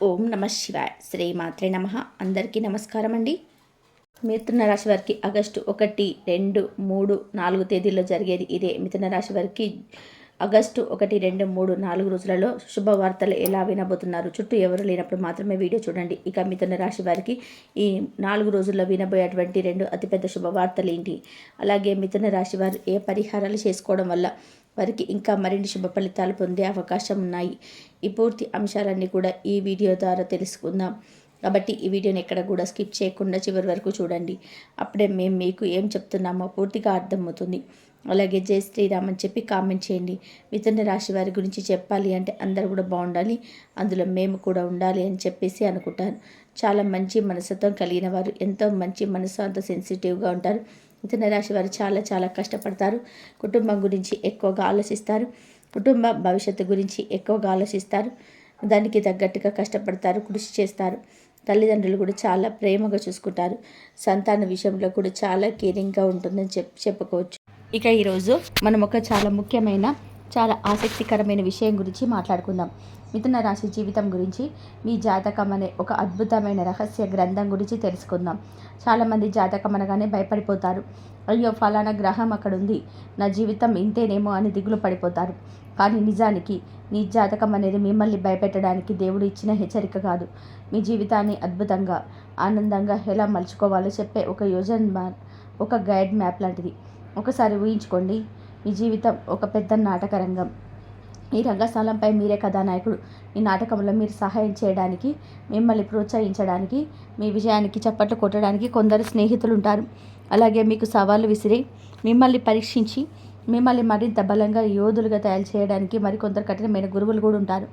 ఓం నమ శివాయ. శ్రీమాత్రే నమ. అందరికీ నమస్కారం అండి. మిథున రాశి వారికి ఆగస్టు 1, 2, 3, 4 తేదీల్లో జరిగేది ఇదే. మిథున రాశి వారికి ఆగస్టు 1, 2, 3, 4 రోజులలో శుభవార్తలు ఎలా వినబోతున్నారు. చుట్టూ ఎవరు లేనప్పుడు మాత్రమే వీడియో చూడండి. ఇక మిథున రాశి వారికి ఈ 4 రోజుల్లో వినబోయేటువంటి 2 అతిపెద్ద శుభవార్తలు ఏంటి, అలాగే మిథున రాశి వారు ఏ పరిహారాలు చేసుకోవడం వల్ల వారికి ఇంకా మరిన్ని శుభ ఫలితాలు పొందే అవకాశం ఉన్నాయి. ఈ పూర్తి అంశాలన్నీ కూడా ఈ వీడియో ద్వారా తెలుసుకుందాం. కాబట్టి ఈ వీడియోని ఎక్కడ కూడా స్కిప్ చేయకుండా చివరి వరకు చూడండి. అప్పుడే మేము మీకు ఏం చెప్తున్నామో పూర్తిగా అర్థమవుతుంది. అలాగే జై శ్రీరామ్ అని చెప్పి కామెంట్ చేయండి. మిథున రాశి వారి గురించి చెప్పాలి అంటే అందరూ కూడా బాగుండాలి, అందులో మేము కూడా ఉండాలి అని చెప్పేసి అనుకుంటారు. చాలా మంచి మనసుతో కలిగిన వారు, ఎంతో మంచి మనసు, అంత సెన్సిటివ్గా ఉంటారు. మిథున రాశి వారు చాలా చాలా కష్టపడతారు. కుటుంబం గురించి ఎక్కువగా ఆలోచిస్తారు. కుటుంబ భవిష్యత్తు గురించి ఎక్కువగా ఆలోచిస్తారు. దానికి తగ్గట్టుగా కష్టపడతారు, కృషి చేస్తారు. తల్లిదండ్రులు కూడా చాలా ప్రేమగా చూసుకుంటారు. సంతాన విషయంలో కూడా చాలా కేరింగ్గా ఉంటుందని చెప్పుకోవచ్చు. ఇక ఈరోజు మనం ఒక చాలా ముఖ్యమైన, చాలా ఆసక్తికరమైన విషయం గురించి మాట్లాడుకుందాం. మిథున రాశి జీవితం గురించి, మీ జాతకం అనే ఒక అద్భుతమైన రహస్య గ్రంథం గురించి తెలుసుకుందాం. చాలామంది జాతకం అనగానే భయపడిపోతారు. అయ్యో ఫలానా గ్రహం అక్కడ ఉంది, నా జీవితం ఇంతేనేమో అని దిగులు పడిపోతారు. కానీ నిజానికి మీ జాతకం అనేది మిమ్మల్ని భయపెట్టడానికి దేవుడు ఇచ్చిన హెచ్చరిక కాదు. మీ జీవితాన్ని అద్భుతంగా, ఆనందంగా ఎలా మలుచుకోవాలో చెప్పే ఒక ఒక గైడ్ మ్యాప్ లాంటిది. ఒకసారి ఊహించుకోండి, మీ జీవితం ఒక పెద్ద నాటక రంగం. ఈ రంగస్థలంపై మీరే కథానాయకుడు. ఈ నాటకంలో మీరు సహాయం చేయడానికి, మిమ్మల్ని ప్రోత్సహించడానికి, మీ విజయానికి చప్పట్లు కొట్టడానికి కొందరు స్నేహితులు ఉంటారు. అలాగే మీకు సవాళ్ళు విసిరి, మిమ్మల్ని పరీక్షించి, మిమ్మల్ని మరింత బలంగా యోధులుగా తయారు చేయడానికి మరికొందరు కఠినమైన గురువులు కూడా ఉంటారు.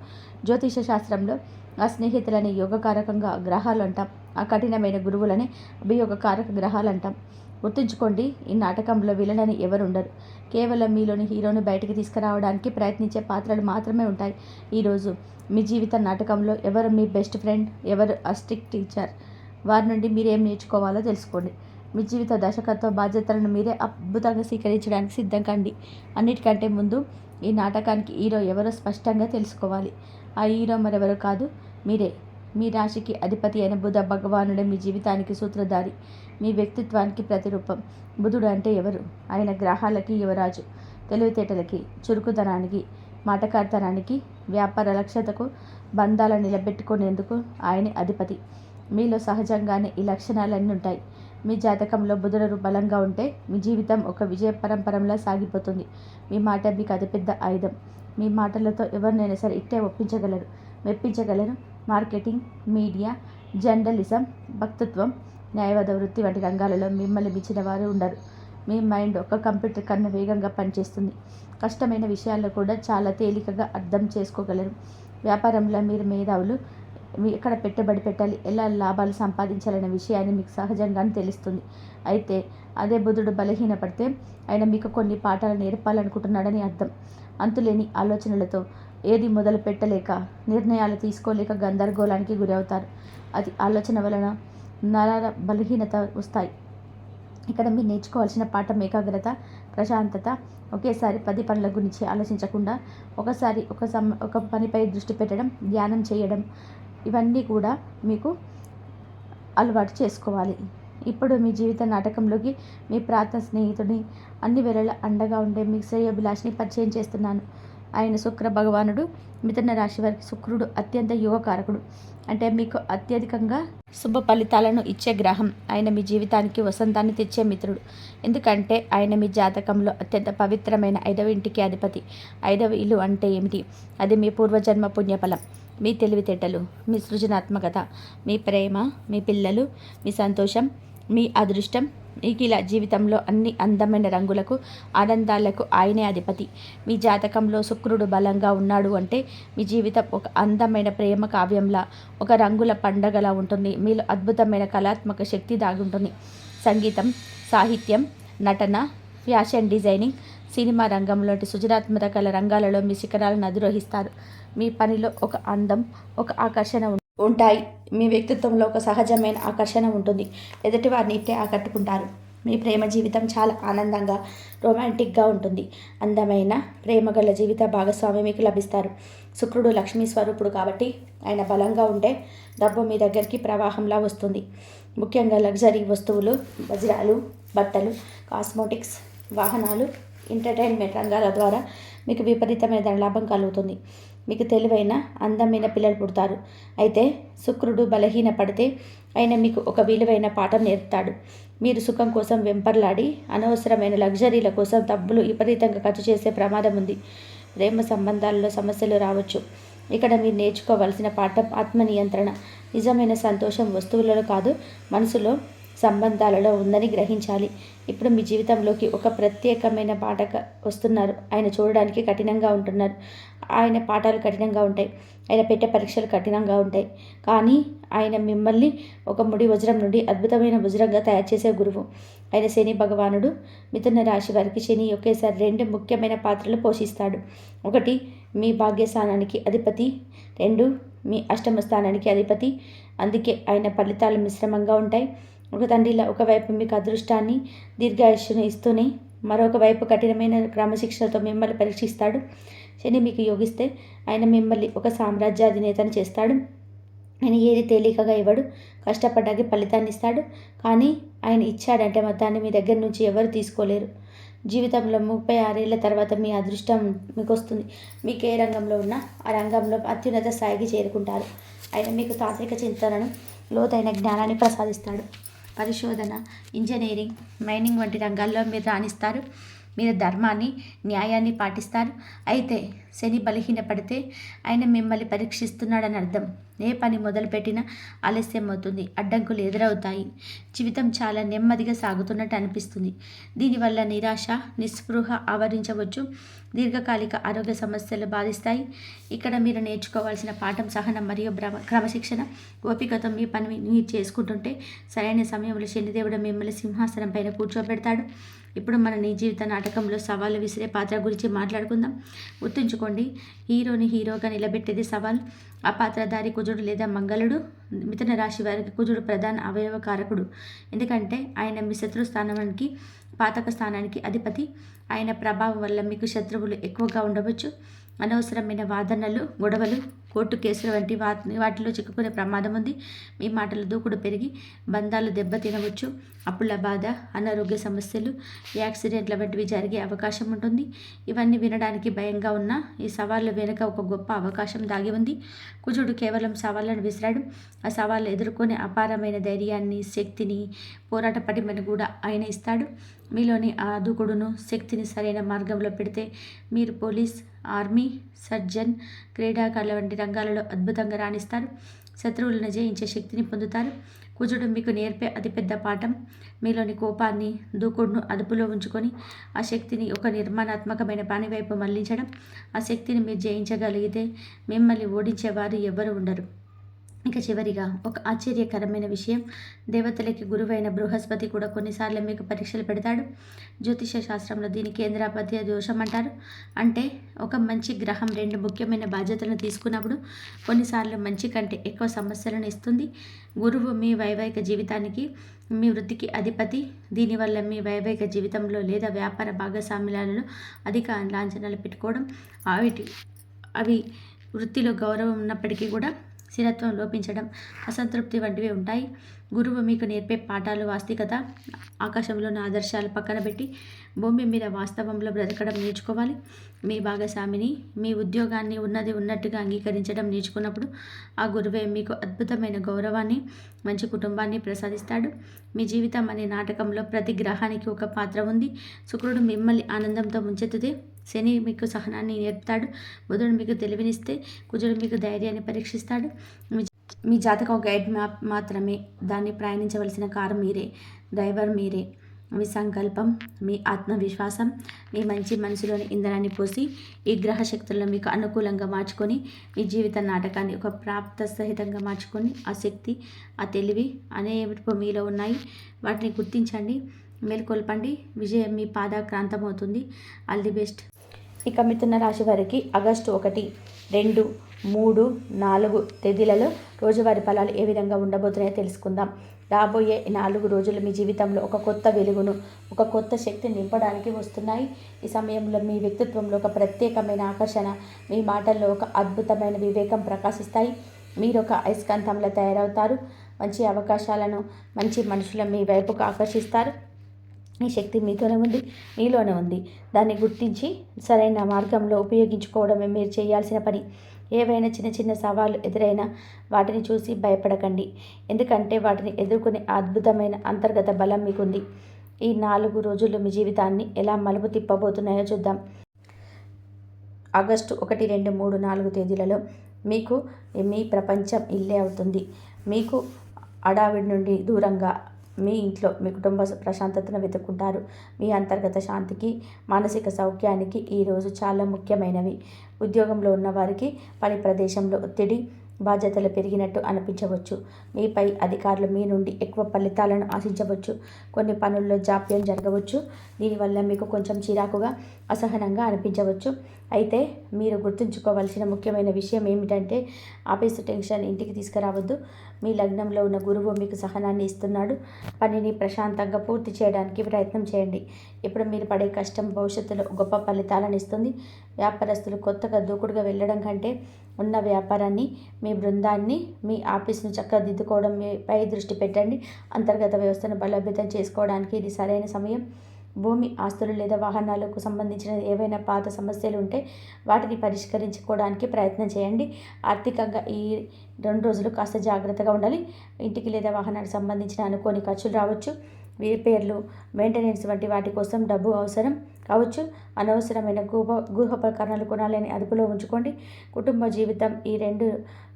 జ్యోతిష శాస్త్రంలో ఆ స్నేహితులని యోగకారకంగా గ్రహాలు అంటాం, ఆ కఠినమైన గురువులని అభియోగకారక గ్రహాలు అంటాం. గుర్తుంచుకోండి, ఈ నాటకంలో విలనని ఎవరు ఉండరు. కేవలం మీలోని హీరోని బయటికి తీసుకురావడానికి ప్రయత్నించే పాత్రలు మాత్రమే ఉంటాయి. ఈరోజు మీ జీవిత నాటకంలో ఎవరు మీ బెస్ట్ ఫ్రెండ్, ఎవరు ఆ స్ట్రిక్ట్ టీచర్, వారి నుండి మీరేం నేర్చుకోవాలో తెలుసుకోండి. మీ జీవిత దర్శకత్వ బాధ్యతలను మీరే అద్భుతంగా స్వీకరించడానికి సిద్ధం కండి. అన్నిటికంటే ముందు ఈ నాటకానికి హీరో ఎవరో స్పష్టంగా తెలుసుకోవాలి. ఆ హీరో మరెవరో కాదు, మీరే. మీ రాశికి అధిపతి అయిన బుధ భగవానుడే మీ జీవితానికి సూత్రధారి, మీ వ్యక్తిత్వానికి ప్రతిరూపం. బుధుడు అంటే ఎవరు? ఆయన గ్రహాలకి యువరాజు. తెలివితేటలకి, చురుకుదనానికి, మాటకార్తనానికి, వ్యాపార లక్ష్యతకు, బంధాలను నిలబెట్టుకునేందుకు ఆయన అధిపతి. మీలో సహజంగానే ఈ లక్షణాలన్నీ ఉంటాయి. మీ జాతకంలో బుధుడు బలంగా ఉంటే మీ జీవితం ఒక విజయ పరంపరలా సాగిపోతుంది. మీ మాట మీకు అతిపెద్ద ఆయుధం. మీ మాటలతో ఎవరినైనా సరే ఇట్టే ఒప్పించగలరు, మెప్పించగలరు. మార్కెటింగ్, మీడియా, జర్నలిజం, వక్తృత్వం, న్యాయవాద వృత్తి వంటి రంగాలలో మిమ్మల్ని మించిన వారు ఉండరు. మీ మైండ్ ఒక కంప్యూటర్ కన్నా వేగంగా పనిచేస్తుంది. కష్టమైన విషయాల్లో కూడా చాలా తేలికగా అర్థం చేసుకోగలరు. వ్యాపారంలో మీరు మేధావులు. ఎక్కడ పెట్టుబడి పెట్టాలి, ఎలా లాభాలు సంపాదించాలనే విషయాన్ని మీకు సహజంగానే తెలుస్తుంది. అయితే అదే బుధుడు బలహీనపడితే ఆయన మీకు కొన్ని పాఠాలు నేర్పాలనుకుంటున్నాడని అర్థం. అంతులేని ఆలోచనలతో ఏది మొదలు పెట్టలేక, నిర్ణయాలు తీసుకోలేక గందరగోళానికి గురవుతారు. అది ఆలోచన వలన నరాల బలహీనత వస్తాయి. ఇక్కడ మీరు నేర్చుకోవాల్సిన పాఠం ఏకాగ్రత, ప్రశాంతత. ఒకేసారి 10 పనుల గురించి ఆలోచించకుండా ఒకసారి ఒక పనిపై దృష్టి పెట్టడం, ధ్యానం చేయడం, ఇవన్నీ కూడా మీకు అలవాటు చేసుకోవాలి. ఇప్పుడు మీ జీవిత నాటకంలోకి మీ ప్రార్థన స్నేహితుడిని, అన్ని వేళలా అండగా ఉండే మీ శ్రేయోభిలాషిని పరిచయం చేస్తున్నాను. ఆయన శుక్ర భగవానుడు. మిథున రాశి వారికి శుక్రుడు అత్యంత యువకారకుడు, అంటే మీకు అత్యధికంగా శుభ ఫలితాలను ఇచ్చే గ్రహం. ఆయన మీ జీవితానికి వసంతాన్ని తెచ్చే మిత్రుడు. ఎందుకంటే ఆయన మీ జాతకంలో అత్యంత పవిత్రమైన 5వ ఇంటికి అధిపతి. 5వ ఇల్లు అంటే ఏమిటి? అది మీ పూర్వజన్మ పుణ్యఫలం, మీ తెలివితేటలు, మీ సృజనాత్మకత, మీ ప్రేమ, మీ పిల్లలు, మీ సంతోషం, మీ అదృష్టం. మీకు ఇలా జీవితంలో అన్ని అందమైన రంగులకు, ఆనందాలకు ఆయనే అధిపతి. మీ జాతకంలో శుక్రుడు బలంగా ఉన్నాడు అంటే మీ జీవితం ఒక అందమైన ప్రేమ కావ్యంలా, ఒక రంగుల పండగలా ఉంటుంది. మీలో అద్భుతమైన కళాత్మక శక్తి దాగుంటుంది. సంగీతం, సాహిత్యం, నటన, ఫ్యాషన్ డిజైనింగ్, సినిమా రంగంలోని సృజనాత్మక కళ రంగాలలో మీ శిఖరాలను అధిరోహిస్తారు. మీ పనిలో ఒక అందం, ఒక ఆకర్షణ ఉంటాయి. మీ వ్యక్తిత్వంలో ఒక సహజమైన ఆకర్షణ ఉంటుంది. ఎదుటి వారిని ఇట్టే ఆకట్టుకుంటారు. మీ ప్రేమ జీవితం చాలా ఆనందంగా రొమాంటిక్గా ఉంటుంది. అందమైన ప్రేమ గల జీవిత భాగస్వామి మీకు లభిస్తారు. శుక్రుడు లక్ష్మీ స్వరూపుడు కాబట్టి ఆయన బలంగా ఉంటే డబ్బు మీ దగ్గరికి ప్రవాహంలా వస్తుంది. ముఖ్యంగా లగ్జరీ వస్తువులు, వజ్రాలు, బట్టలు, కాస్మోటిక్స్, వాహనాలు, ఎంటర్టైన్మెంట్ రంగాల ద్వారా మీకు విపరీతమైన ధనలాభం కలుగుతుంది. మీకు తెలివైన అందమైన పిల్లలు పుడతారు. అయితే శుక్రుడు బలహీన పడితే ఆయన మీకు ఒక విలువైన పాఠం నేర్పుతాడు. మీరు సుఖం కోసం వెంపర్లాడి అనవసరమైన లగ్జరీల కోసం డబ్బులు విపరీతంగా ఖర్చు చేసే ప్రమాదం ఉంది. ప్రేమ సంబంధాలలో సమస్యలు రావచ్చు. ఇక్కడ మీరు నేర్చుకోవాల్సిన పాఠం ఆత్మనియంత్రణ. నిజమైన సంతోషం వస్తువులలో కాదు, మనసులో, సంబంధాలలో ఉందని గ్రహించాలి. ఇప్పుడు మీ జీవితంలోకి ఒక ప్రత్యేకమైన పాఠక వస్తున్నారు. ఆయన చూడడానికి కఠినంగా ఉంటున్నారు. ఆయన పాఠాలు కఠినంగా ఉంటాయి. ఆయన పెట్టే పరీక్షలు కఠినంగా ఉంటాయి. కానీ ఆయన మిమ్మల్ని ఒక ముడి వజ్రం నుండి అద్భుతమైన వజ్రంగా తయారు చేసే గురువు. ఆయన శని భగవానుడు. మిథున రాశి వారికి శని ఒకేసారి 2 ముఖ్యమైన పాత్రలు పోషిస్తాడు. 1 మీ భాగ్యస్థానానికి అధిపతి, 2 మీ అష్టమ స్థానానికి అధిపతి. అందుకే ఆయన ఫలితాలు మిశ్రమంగా ఉంటాయి. ఒక తండ్రిలా ఒకవైపు మీకు అదృష్టాన్ని, దీర్ఘాయుష్ను ఇస్తూనే మరొక వైపు కఠినమైన క్రమశిక్షణతో మిమ్మల్ని పరీక్షిస్తాడు. శని మీకు యోగిస్తే ఆయన మిమ్మల్ని ఒక సామ్రాజ్యాధినేతను చేస్తాడు. ఆయన ఏది తేలికగా ఇవ్వడు, కష్టపడ్డాకి ఫలితాన్ని ఇస్తాడు. కానీ ఆయన ఇచ్చాడంటే మొత్తాన్ని మీ దగ్గర నుంచి ఎవరు తీసుకోలేరు. జీవితంలో 36 ఏళ్ల తర్వాత మీ అదృష్టం మీకు వస్తుంది. మీకు ఏ రంగంలో ఉన్నా ఆ రంగంలో అత్యున్నత స్థాయికి చేరుకుంటారు. ఆయన మీకు తాంత్రిక చింతనను, లోతైన జ్ఞానాన్ని ప్రసాదిస్తాడు. పరిశోధన, ఇంజనీరింగ్, మైనింగ్ వంటి రంగాల్లో మీరు రాణిస్తారు. మీరు ధర్మాన్ని, న్యాయాన్ని పాటిస్తారు. అయితే శని బలహీనపడితే ఆయన మిమ్మల్ని పరీక్షిస్తున్నాడని అర్థం. ఏ పని మొదలుపెట్టినా ఆలస్యం అవుతుంది, అడ్డంకులు ఎదురవుతాయి. జీవితం చాలా నెమ్మదిగా సాగుతున్నట్టు అనిపిస్తుంది. దీనివల్ల నిరాశ, నిస్పృహ ఆవరించవచ్చు. దీర్ఘకాలిక ఆరోగ్య సమస్యలు బాధిస్తాయి. ఇక్కడ మీరు నేర్చుకోవాల్సిన పాఠం సహనం మరియు క్రమశిక్షణ. ఓపికతో మీ పని మీరు చేసుకుంటుంటే సరైన సమయంలో శనిదేవుడు మిమ్మల్ని సింహాసనం పైన కూర్చోబెడతాడు. ఇప్పుడు మన నీ జీవిత నాటకంలో సవాలు విసిరే పాత్ర గురించి మాట్లాడుకుందాం. గుర్తుంచుకోండి, హీరోని హీరోగా నిలబెట్టేది సవాల్. ఆ పాత్రధారి కుజుడు లేదా మంగళుడు. మిథున రాశి వారికి కుజుడు ప్రధాన అవయవ కారకుడు. ఎందుకంటే ఆయన మీ శత్రు స్థానానికి, పాతక స్థానానికి అధిపతి. ఆయన ప్రభావం వల్ల మీకు శత్రువులు ఎక్కువగా ఉండవచ్చు. అనవసరమైన వాదనలు, గొడవలు, కోర్టు కేసులు వంటి వాటిలో చిక్కుకునే ప్రమాదం ఉంది. మీ మాటల దూకుడు పెరిగి బంధాలు దెబ్బతినవచ్చు. అప్పుల బాధ, అనారోగ్య సమస్యలు, యాక్సిడెంట్ల వంటివి జరిగే అవకాశం ఉంటుంది. ఇవన్నీ వినడానికి భయంగా ఉన్నా ఈ సవాళ్ళ వెనుక ఒక గొప్ప అవకాశం దాగి ఉంది. కుజుడు కేవలం సవాళ్ళను విసిరాడు. ఆ సవాళ్ళు ఎదుర్కొనే అపారమైన ధైర్యాన్ని, శక్తిని, పోరాట పటిమను కూడా ఆయన ఇస్తాడు. మీలోని ఆ దూకుడును, శక్తిని సరైన మార్గంలో పెడితే మీరు పోలీస్, ఆర్మీ, సర్జన్, క్రీడాకారుల వంటి రంగాలలో అద్భుతంగా రాణిస్తారు. శత్రువులను జయించే శక్తిని పొందుతారు. కుజుడు మీకు నేర్పే అతిపెద్ద పాఠం మీలోని కోపాన్ని, దూకుడును అదుపులో ఉంచుకొని ఆ శక్తిని ఒక నిర్మాణాత్మకమైన పని వైపు మళ్లించడం. ఆ శక్తిని మీరు జయించగలిగితే మిమ్మల్ని ఓడించేవారు ఎవ్వరు ఉండరు. ఇక చివరిగా ఒక ఆశ్చర్యకరమైన విషయం, దేవతలకి గురువైన బృహస్పతి కూడా కొన్నిసార్లు మీకు పరీక్షలు పెడతాడు. జ్యోతిష శాస్త్రంలో దీని కేంద్రాపత్య దోషం అంటారు. అంటే ఒక మంచి గ్రహం 2 ముఖ్యమైన బాధ్యతలను తీసుకున్నప్పుడు కొన్నిసార్లు మంచి కంటే ఎక్కువ సమస్యలను ఇస్తుంది. గురువు మీ వైవాహిక జీవితానికి, మీ వృత్తికి అధిపతి. దీనివల్ల మీ వైవాహిక జీవితంలో లేదా వ్యాపార భాగస్వామ్యాలలో అధిక లాంఛనాలు పెట్టుకోవడం, అవి వృత్తిలో గౌరవం ఉన్నప్పటికీ కూడా స్థిరత్వం లోపించడం, అసంతృప్తి వంటివి ఉంటాయి. గురువు మీకు నేర్పే పాఠాలు వాస్తవికత, ఆకాశంలోని ఆదర్శాలు పక్కన పెట్టి భూమి మీద వాస్తవంలో బ్రతకడం నేర్చుకోవాలి. మీ భాగస్వామిని, మీ ఉద్యోగాన్ని ఉన్నది ఉన్నట్టుగా అంగీకరించడం నేర్చుకున్నప్పుడు ఆ గురువే మీకు అద్భుతమైన గౌరవాన్ని, మంచి కుటుంబాన్ని ప్రసాదిస్తాడు. మీ జీవితం అనే నాటకంలో ప్రతి గ్రహానికి ఒక పాత్ర ఉంది. శుక్రుడు మిమ్మల్ని ఆనందంతో ముంచెత్తితే శని మీకు సహనాన్ని నేర్పుతాడు. బుధుడు మీకు తెలివినిస్తే కుజుడు మీకు ధైర్యాన్ని పరీక్షిస్తాడు. మీ జాతకం గైడ్ మ్యాప్ మాత్రమే. దాన్ని ప్రయాణించవలసిన కారు మీరే, డ్రైవర్ మీరే. మీ సంకల్పం, మీ ఆత్మవిశ్వాసం, మీ మంచి మనసులోని ఇంధనాన్ని పోసి ఈ గ్రహ శక్తులను మీకు అనుకూలంగా మార్చుకొని మీ జీవిత నాటకాన్ని ఒక ప్రాప్త సహితంగా మార్చుకొని ఆ శక్తి, ఆ తెలివి అనేవి మీలో ఉన్నాయి. వాటిని గుర్తించండి, మేల్కొల్పండి. విజయం మీ పాదాక్రాంతమవుతుంది. All the best. ఇక మిథున రాశి వారికి ఆగస్టు 1, 2, 3, 4 తేదీలలో రోజువారీ ఫలాలు ఏ విధంగా ఉండబోతున్నాయో తెలుసుకుందాం. రాబోయే 4 రోజులు మీ జీవితంలో ఒక కొత్త వెలుగును, ఒక కొత్త శక్తిని నింపడానికి వస్తున్నాయి. ఈ సమయంలో మీ వ్యక్తిత్వంలో ఒక ప్రత్యేకమైన ఆకర్షణ, మీ మాటల్లో ఒక అద్భుతమైన వివేకం ప్రకాశిస్తాయి. మీరు ఒక అయస్కాంతంలా తయారవుతారు. మంచి అవకాశాలను, మంచి మనుషులను మీ వైపుకు ఆకర్షిస్తారు. ఈ శక్తి మీలోనే ఉంది. దాన్ని గుర్తించి సరైన మార్గంలో ఉపయోగించుకోవడమే మీరు చేయాల్సిన పని. ఏవైనా చిన్న చిన్న సవాళ్ళు ఎదురైనా వాటిని చూసి భయపడకండి. ఎందుకంటే వాటిని ఎదుర్కొనే అద్భుతమైన అంతర్గత బలం మీకుంది. ఈ 4 రోజులు మీ జీవితాన్ని ఎలా మలుపు తిప్పబోతున్నాయో చూద్దాం. ఆగస్టు 1, 2, 3, 4 తేదీలలో మీకు మీ ప్రపంచం ఇల్లే అవుతుంది. మీకు హడావిడి నుండి దూరంగా మీ ఇంట్లో మీ కుటుంబ ప్రశాంతతను వెతుక్కుంటారు. మీ అంతర్గత శాంతికి, మానసిక సౌఖ్యానికి ఈరోజు చాలా ముఖ్యమైనవి. ఉద్యోగంలో ఉన్నవారికి పని ప్రదేశంలో ఒత్తిడి, బాధ్యతలు పెరిగినట్టు అనిపించవచ్చు. మీపై అధికారులు మీ నుండి ఎక్కువ ఫలితాలను ఆశించవచ్చు. కొన్ని పనుల్లో జాప్యం జరగవచ్చు. దీనివల్ల మీకు కొంచెం చిరాకుగా, అసహనంగా అనిపించవచ్చు. అయితే మీరు గుర్తుంచుకోవాల్సిన ముఖ్యమైన విషయం ఏమిటంటే, ఆఫీసు టెన్షన్ ఇంటికి తీసుకురావద్దు. మీ లగ్నంలో ఉన్న గురువు మీకు సహనాన్ని ఇస్తున్నాడు. పనిని ప్రశాంతంగా పూర్తి చేయడానికి ప్రయత్నం చేయండి. ఇప్పుడు మీరు పడే కష్టం భవిష్యత్తులో గొప్ప ఫలితాలను ఇస్తుంది. వ్యాపారస్తులు కొత్తగా దూకుడుగా వెళ్ళడం కంటే ఉన్న వ్యాపారాన్ని, మీ బృందాన్ని, మీ ఆఫీస్ను చక్కదిద్దుకోవడం పై దృష్టి పెట్టండి. అంతర్గత వ్యవస్థను బలోపేతం చేసుకోవడానికి ఇది సరైన సమయం. భూమి, ఆస్తులు లేదా వాహనాలకు సంబంధించిన ఏవైనా పాత సమస్యలు ఉంటే వాటిని పరిష్కరించుకోవడానికి ప్రయత్నం చేయండి. ఆర్థికంగా ఈ 2 రోజులు కాస్త జాగ్రత్తగా ఉండాలి. ఇంటికి లేదా వాహనానికి సంబంధించిన అనుకోని ఖర్చులు రావచ్చు. రిపేర్లు, మెయింటెనెన్స్ వంటి వాటి కోసం డబ్బు అవసరం కావచ్చు. అనవసరమైన గృహోపకరణాలు కొనాలని అదుపులో ఉంచుకోండి. కుటుంబ జీవితం ఈ 2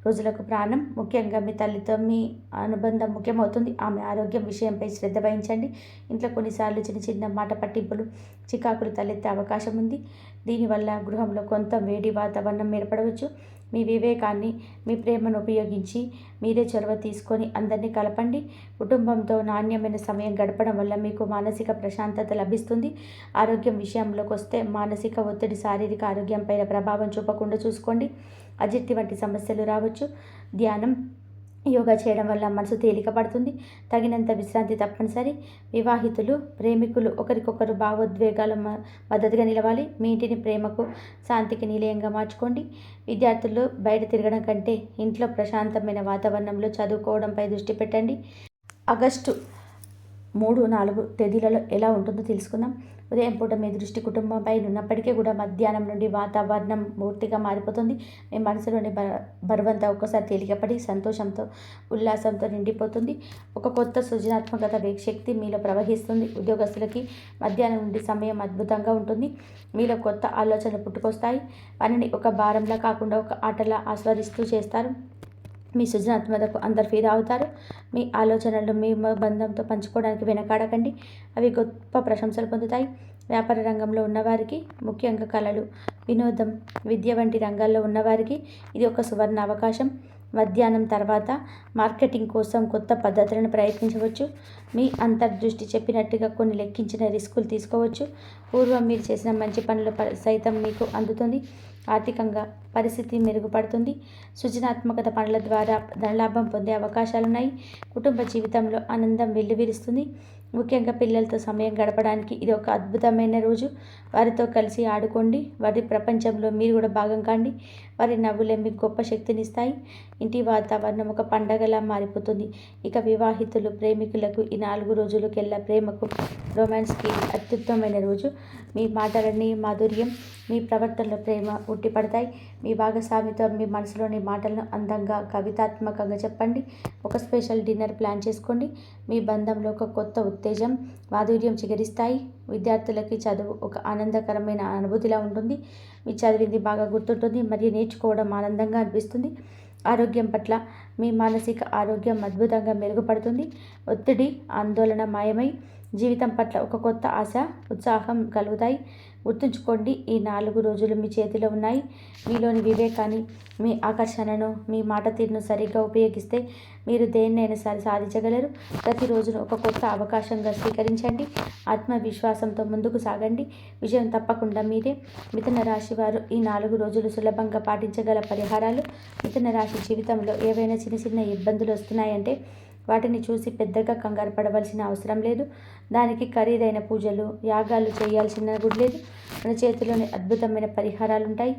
రోజులకు ప్రాణం. ముఖ్యంగా మీ తల్లితో మీ అనుబంధం ముఖ్యమవుతుంది. ఆమె ఆరోగ్యం విషయంపై శ్రద్ధ వహించండి. ఇంట్లో కొన్నిసార్లు చిన్న చిన్న మాట పట్టింపులు, చికాకులు తలెత్తే అవకాశం ఉంది. దీనివల్ల గృహంలో కొంత వేడి వాతావరణం ఏర్పడవచ్చు. మీ వివేకాన్ని, మీ ప్రేమను ఉపయోగించి మీరే చొరవ తీసుకొని అందరినీ కలపండి. కుటుంబంతో నాణ్యమైన సమయం గడపడం వల్ల మీకు మానసిక ప్రశాంతత లభిస్తుంది. ఆరోగ్యం విషయంలోకి వస్తే మానసిక ఒత్తిడి శారీరక ఆరోగ్యంపైన ప్రభావం చూపకుండా చూసుకోండి. అజీర్తి వంటి సమస్యలు రావచ్చు. ధ్యానం, యోగా చేయడం వల్ల మనసు తేలిక పడుతుంది. తగినంత విశ్రాంతి తప్పనిసరి. వివాహితులు, ప్రేమికులు ఒకరికొకరు భావోద్వేగాల మద్దతుగా నిలవాలి. మీ ఇంటిని ప్రేమకు, శాంతికి నిలయంగా మార్చుకోండి. విద్యార్థులు బయట తిరగడం కంటే ఇంట్లో ప్రశాంతమైన వాతావరణంలో చదువుకోవడంపై దృష్టి పెట్టండి. ఆగస్టు 3, 4 తేదీలలో ఎలా ఉంటుందో తెలుసుకుందాం. ఉదయం పూట మీ దృష్టి కుటుంబంపై ఉన్నప్పటికీ కూడా మధ్యాహ్నం నుండి వాతావరణం పూర్తిగా మారిపోతుంది. మీ మనసులోని బరువంతా ఒక్కసారి తేలికపడి సంతోషంతో, ఉల్లాసంతో నిండిపోతుంది. ఒక కొత్త సృజనాత్మకత శక్తి మీలో ప్రవహిస్తుంది. ఉద్యోగస్తులకి మధ్యాహ్నం నుండి సమయం అద్భుతంగా ఉంటుంది. మీలో కొత్త ఆలోచనలు పుట్టుకొస్తాయి. పనిని ఒక భారంలా కాకుండా ఒక ఆటలా ఆస్వాదిస్తూ చేస్తారు. మీ సృజనాత్మకతకు అందరు ఫిదా అవుతారు. మీ ఆలోచనలు మీ బంధంతో పంచుకోవడానికి వెనకాడకండి. అవి గొప్ప ప్రశంసలు పొందుతాయి. వ్యాపార రంగంలో ఉన్నవారికి, ముఖ్యంగా కళలు, వినోదం, విద్య వంటి రంగాల్లో ఉన్నవారికి ఇది ఒక సువర్ణ అవకాశం. మధ్యాహ్నం తర్వాత మార్కెటింగ్ కోసం కొత్త పద్ధతులను ప్రయత్నించవచ్చు. మీ అంతర్దృష్టి చెప్పినట్టుగా కొన్ని లెక్కించిన రిస్కులు తీసుకోవచ్చు. పూర్వం మీరు చేసిన మంచి పనులు సైతం మీకు అందుతుంది. ఆర్థికంగా పరిస్థితి మెరుగుపడుతుంది. సృజనాత్మకత పనుల ద్వారా ధనలాభం పొందే అవకాశాలున్నాయి. కుటుంబ జీవితంలో ఆనందం వెల్లివిరుస్తుంది. ముఖ్యంగా పిల్లలతో సమయం గడపడానికి ఇది ఒక అద్భుతమైన రోజు. వారితో కలిసి ఆడుకోండి. వారి ప్రపంచంలో మీరు కూడా భాగం కాండి. వారి నవ్వులే మీకు గొప్ప శక్తినిస్తాయి. ఇంటి వాతావరణం ఒక పండగలా మారిపోతుంది. ఇక వివాహితులు, ప్రేమికులకు ఈ 4 రోజులకెల్లా ప్రేమకు, రొమాన్స్కి అత్యుత్తమమైన రోజు. మీ మాటలన్నీ మాధుర్యం, మీ ప్రవర్తనలో ప్రేమ ఉట్టిపడతాయి. మీ భాగస్వామితో మీ మనసులోని మాటలను అందంగా, కవితాత్మకంగా చెప్పండి. ఒక స్పెషల్ డిన్నర్ ప్లాన్ చేసుకోండి. మీ బంధంలో ఒక కొత్త ఉత్తేజం, మాధుర్యం చిగురిస్తాయి. విద్యార్థులకి చదువు ఒక ఆనందకరమైన అనుభూతిలా ఉంటుంది. మీ చదివింది బాగా గుర్తుంటుంది మరియు నేర్చుకోవడం ఆనందంగా అనిపిస్తుంది. ఆరోగ్యం పట్ల మీ మానసిక ఆరోగ్యం అద్భుతంగా మెరుగుపడుతుంది. ఒత్తిడి, ఆందోళన మాయమై జీవితం పట్ల ఒక కొత్త ఆశ, ఉత్సాహం కలుగుతాయి. గుర్తుంచుకోండి, ఈ 4 రోజులు మీ చేతిలో ఉన్నాయి. మీలోని వివేకాన్ని, మీ ఆకర్షణను, మీ మాట తీరును సరిగ్గా ఉపయోగిస్తే మీరు దేన్నైనా సరే సాధించగలరు. ప్రతిరోజును ఒక కొత్త అవకాశంగా స్వీకరించండి. ఆత్మవిశ్వాసంతో ముందుకు సాగండి. విజయం తప్పకుండా మీదే. మిథున రాశి వారు ఈ 4 రోజులు సులభంగా పాటించగల పరిహారాలు. మిథున రాశి జీవితంలో ఏవైనా చిన్న చిన్న ఇబ్బందులు వస్తున్నాయంటే వాటిని చూసి పెద్దగా కంగారు పడవలసిన అవసరం లేదు. దానికి ఖరీదైన పూజలు, యాగాలు చేయాల్సిన కూడా లేదు. మన చేతిలోని అద్భుతమైన పరిహారాలు ఉంటాయి.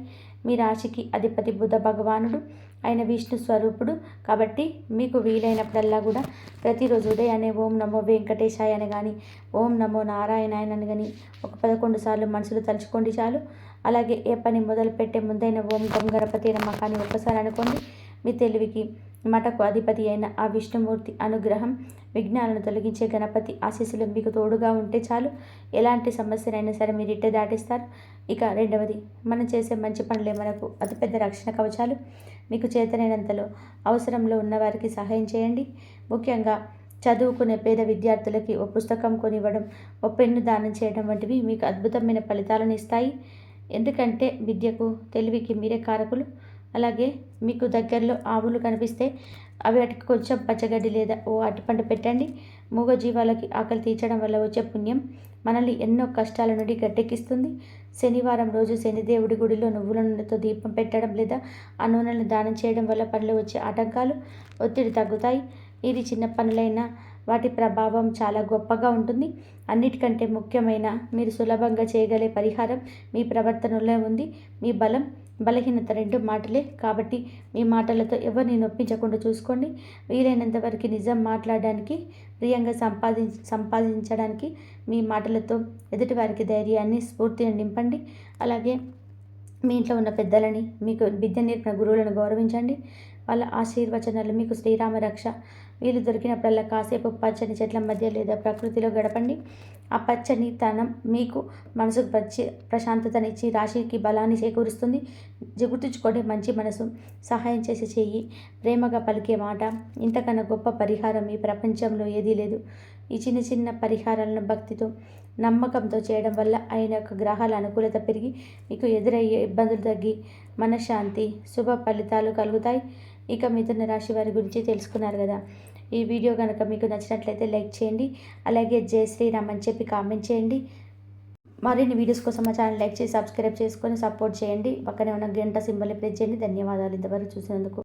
మీ రాశికి అధిపతి బుధ భగవానుడు ఆయన విష్ణు స్వరూపుడు కాబట్టి మీకు వీలైనప్పుడల్లా కూడా ప్రతిరోజు ఉదయాన్నే ఓం నమో వెంకటేశాయ అని కానీ, ఓం నమో నారాయణాయన అని కానీ ఒక 11 సార్లు మనసులో తలుచుకోండి చాలు. అలాగే ఏ పని మొదలు పెట్టే ముందైన ఓం గం గణపతి నమః అని ఒక్కసారి అనుకోండి. మీ తెలివికి మఠకు అధిపతి అయిన ఆ విష్ణుమూర్తి అనుగ్రహం, విఘ్నాలను తొలగించే గణపతి ఆశీస్సులు మీకు తోడుగా ఉంటే చాలు. ఎలాంటి సమస్యనైనా సరే మీరు ఇట్టే దాటిస్తారు. ఇక రెండవది, మనం చేసే మంచి పనులే మనకు అతిపెద్ద రక్షణ కవచాలు. మీకు చేతనైనంతలో అవసరంలో ఉన్నవారికి సహాయం చేయండి. ముఖ్యంగా చదువుకునే పేద విద్యార్థులకి ఓ పుస్తకం కొనివ్వడం, ఓ పెన్ను దానం చేయడం వంటివి మీకు అద్భుతమైన ఫలితాలను ఇస్తాయి. ఎందుకంటే విద్యకు, తెలివికి మీరే కారకులు. అలాగే మీకు దగ్గరలో ఆవులు కనిపిస్తే వాటికి కొంచెం పచ్చగడ్డి లేదా ఓ అరటిపండు పెట్టండి. మూగజీవాలకి ఆకలి తీర్చడం వల్ల వచ్చే పుణ్యం మనల్ని ఎన్నో కష్టాల నుండి గట్టెక్కిస్తుంది. శనివారం రోజు శనిదేవుడి గుడిలో నువ్వుల నూనెతో దీపం పెట్టడం లేదా ఆ నూనెలను దానం చేయడం వల్ల పనిలో వచ్చే ఆటంకాలు, ఒత్తిడి తగ్గుతాయి. ఇది చిన్న పనులైనా వాటి ప్రభావం చాలా గొప్పగా ఉంటుంది. అన్నిటికంటే ముఖ్యమైన మీరు సులభంగా చేయగలే పరిహారం మీ ప్రవర్తనలో ఉంది. మీ బలం, బలహీనత 2 మాటలే. కాబట్టి మీ మాటలతో ఎవరిని నొప్పించకుండా చూసుకోండి. వీలైనంత వరకు నిజం మాట్లాడడానికి, ప్రియంగా సంపాదించడానికి మీ మాటలతో ఎదుటివారికి ధైర్యాన్ని, స్ఫూర్తిని నింపండి. అలాగే మీ ఇంట్లో ఉన్న పెద్దలని, మీకు విద్య నేర్పిన గురువులను గౌరవించండి. వాళ్ళ ఆశీర్వచనాలు మీకు శ్రీరామ రక్ష. వీలు దొరికినప్పుడల్లా కాసేపు పచ్చని చెట్ల మధ్య లేదా ప్రకృతిలో గడపండి. ఆ పచ్చని తనం మీకు మనసుకు ప్రశాంతతనిచ్చి రాశికి బలాన్ని చేకూరుస్తుంది. గుర్తుంచుకోండి, మంచి మనసు, సహాయం చేసే చెయ్యి, ప్రేమగా పలికే మాట, ఇంతకన్నా గొప్ప పరిహారం ఈ ప్రపంచంలో ఏదీ లేదు. ఈ చిన్న చిన్న పరిహారాలను భక్తితో, నమ్మకంతో చేయడం వల్ల ఆయన యొక్క గ్రహాల అనుకూలత పెరిగి మీకు ఎదురయ్యే ఇబ్బందులు తగ్గి మనశ్శాంతి, శుభ ఫలితాలు కలుగుతాయి. ఇక మిథున రాశి వారి గురించి తెలుసుకున్నారు కదా. ఈ వీడియో కనుక మీకు నచ్చినట్లయితే లైక్ చేయండి. అలాగే జై శ్రీరామ్ అని చెప్పి కామెంట్ చేయండి. మరిన్ని వీడియోస్ కోసం మా ఛానల్ లైక్ చేసి సబ్స్క్రైబ్ చేసుకొని సపోర్ట్ చేయండి. పక్కనే ఉన్న గంట సింబల్ని ప్రెస్ చేయండి. ధన్యవాదాలు ఇంతవరకు చూసినందుకు.